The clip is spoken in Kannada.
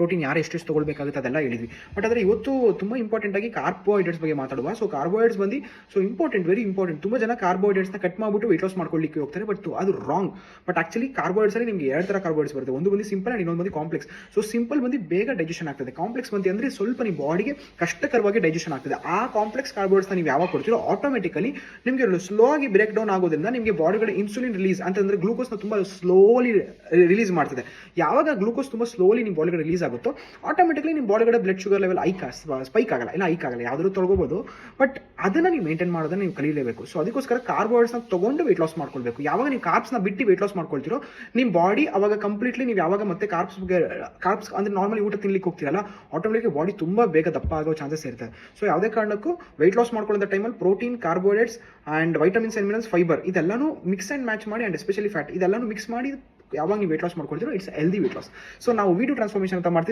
ಪ್ರೋಟೀನ್ ಯಾರು ಎಷ್ಟೆಷ್ಟು ತೊಗೊಳ್ಬೇಕಾಗುತ್ತೆ ಅದೆಲ್ಲ ಹೇಳಿದ್ವಿ. ಬಟ್ ಆದರೆ ಇವತ್ತು ತುಂಬ ಇಂಪಾರ್ಟೆಂಟ್ ಆಗಿ ಕಾರ್ಬೋಹೈಡ್ರೇಟ್ಸ್ ಬಗ್ಗೆ ಮಾತಾಡುವ. ಸೊ ಕಾರ್ಬೋಹೈಡ್ರೇಟ್ಸ್ ಬಂದು ಇಂಪಾರ್ಟೆಂಟ್, ವೆರಿ ಇಂಪಾರ್ಟೆಂಟ್. ತುಂಬ ಜನ ಕಾರ್ಬೋಹೈಡ್ರೇಟ್ಸ್ನ ಕಟ್ ಮಾಡಿಬಿಟ್ಟು ವೆಯ್ಟ್ ಲಾಸ್ ಮಾಡ್ಕೊಳ್ಳಿಕ್ಕೆ ಹೋಗ್ತಾರೆ, ಬಟ್ ಅದು ರಾಂಗ್. ಬಟ್ ಆಕ್ಚುಲಿ ಕಾರ್ಬೋಹೈಡ್ರೇಟ್ಸಲ್ಲಿ ನಿಮಗೆ ಎರಡು ಥರ ಕಾರ್ಬೋಹೈಡ್ರೇಟ್ಸ್ ಬರುತ್ತೆ. ಒಂದು ಬಂದು ಸಿಂಪಲ್ ಆ್ಯಂಡ್ ಇನ್ನೊಂದು ಬಂದು ಕಾಂಪ್ಲೆಕ್ಸ್. ಸೊ ಸಿಂಪಲ್ ಬಂದು ಬೇಗ ಡೈಜೆಷನ್ ಆಗ್ತದೆ, ಕಾಂಪ್ಲೆಕ್ಸ್ ಬಂದು ಅಂದರೆ ಸ್ವಲ್ಪ ನಿಮ್ಮ ಬಾಡಿಗೆ ಕಷ್ಟಕರವಾಗಿ ಡೈಜೆಷನ್ ಆಗ್ತದೆ. ಆ ಕಾಂಪ್ಲೆಕ್ಸ್ ಕಾರ್ಬೋಹೈಡ್ರೇಟ್ಸ್ನ ನೀವು ಯಾವಾಗ ಕೊಡ್ತೀರೋ ಆಟೋಮೆಟಿಕಲಿ ನಿಮಗೆ ಸ್ಲೋ ಆಗಿ ಬ್ರೇಕ್ ಡೌನ್ ಆಗೋದ್ರಿಂದ ನಿಮಗೆ ಬಾಡಿಗಡೆ ಇನ್ಸುಲಿನ್ ರಿಲೀಸ್ ಅಂತಂದರೆ ಗ್ಲೂಕೋಸ್ನ ತುಂಬ ಸ್ಲೋಲಿ ರಿಲೀಸ್ ಮಾಡ್ತದೆ. ಯಾವಾಗ ಗ್ಲೂಕೋಸ್ ತುಂಬ ಸ್ಲೋಲಿ ನಿಮ್ಮ ಬಾಡಿಗಡೆ ರಿಲೀಸ್ ಆಗುತ್ತೋ ಆಟೋಮೆಟಿಕ್ಲಿ ನಿಮ್ಮ ಬಾಡಿಗಡೆ ಬ್ಲಡ್ ಶುಗರ್ ಲೆವೆಲ್ ಸ್ಪೈಕ್ ಆಗಲ್ಲ, ಇಲ್ಲ ಹೈಕ್ ಆಗಲ್ಲ, ಯಾವ್ದಾದ್ರು ತೊಗೊಬೋದು. ಬಟ್ ಅದನ್ನು ನೀವು ಮೇಂಟೈನ್ ಮಾಡೋದನ್ನ ನೀವು ಕಲಿಯಲೇಬೇಕು. ಸೊ ಅದಕ್ಕೋಸ್ಕರ ಕಾರ್ಬೋಹೈಡ್ರೇಟ್ಸ್ನ ತೊಗೊಂಡು ವೆಯ್ಟ್ ಲಾಸ್ ಮಾಡ್ಕೊಳ್ಬೇಕು. ಯಾವಾಗ ನೀವು ಕಾರ್ಬ್ಸ್ನ ಬಿಟ್ಟು ವೆಯ್ಟ್ ಲಾಸ್ ಮಾಡ್ಕೊಳ್ತೀರೋ ನಿಮ್ಮ ಬಾಡಿ ಅವಾಗ ಕಂಪ್ಲೀಟ್ಲಿ ನೀವು ಯಾವಾಗ ಮತ್ತೆ ಕಾರ್ಬ್ಸ್ ಅಂದರೆ ನಾರ್ಮಲಿ ಊಟ ತಿನ್ಲಿಕ್ಕೆ ಹೋಗ್ತೀರಲ್ಲ, ಆಟೋಮೆಟಿಕ್ಲಿ ಬಾಡಿ ತುಂಬ ಬೇಗ ದಪ್ಪ ಆಗೋ ಚಾನ್ಸಸ್ ಇರ್ತದೆ. ಸೊ ಯಾವುದೇ ಕಾರಣಕ್ಕೂ ವೆಯ್ಟ್ ಲಾಸ್ ಮಾಡ್ಕೊಳ್ಳೋ ಟೈಮಲ್ಲಿ protein, carbohydrates and vitamins and minerals, fibre ಇದೆಲ್ಲನೂ ಮಿಕ್ಸ್ ಆ್ಯಂಡ್ ಮ್ಯಾಚ್ ಮಾಡಿ, ಆ್ಯಂಡ್ ಎಸ್ಪೆಷಲಿ ಫ್ಯಾಟ್ ಇದೆಲ್ಲನೂ ಮಿಕ್ಸ್ ಮಾಡಿ ಯಾವಾಗ ನೀವು ವೆಯ್ಟ್ ಲಾಸ್ ಮಾಡ್ಕೊಳ್ತೀರೋ it's healthy weight loss. So ನಾವು ವಿಡಿಯೋ ಟ್ರಾನ್ಸ್ಫಾರ್ಮೇಷನ್ ಅಂತ ಮಾಡ್ತೀವಿ.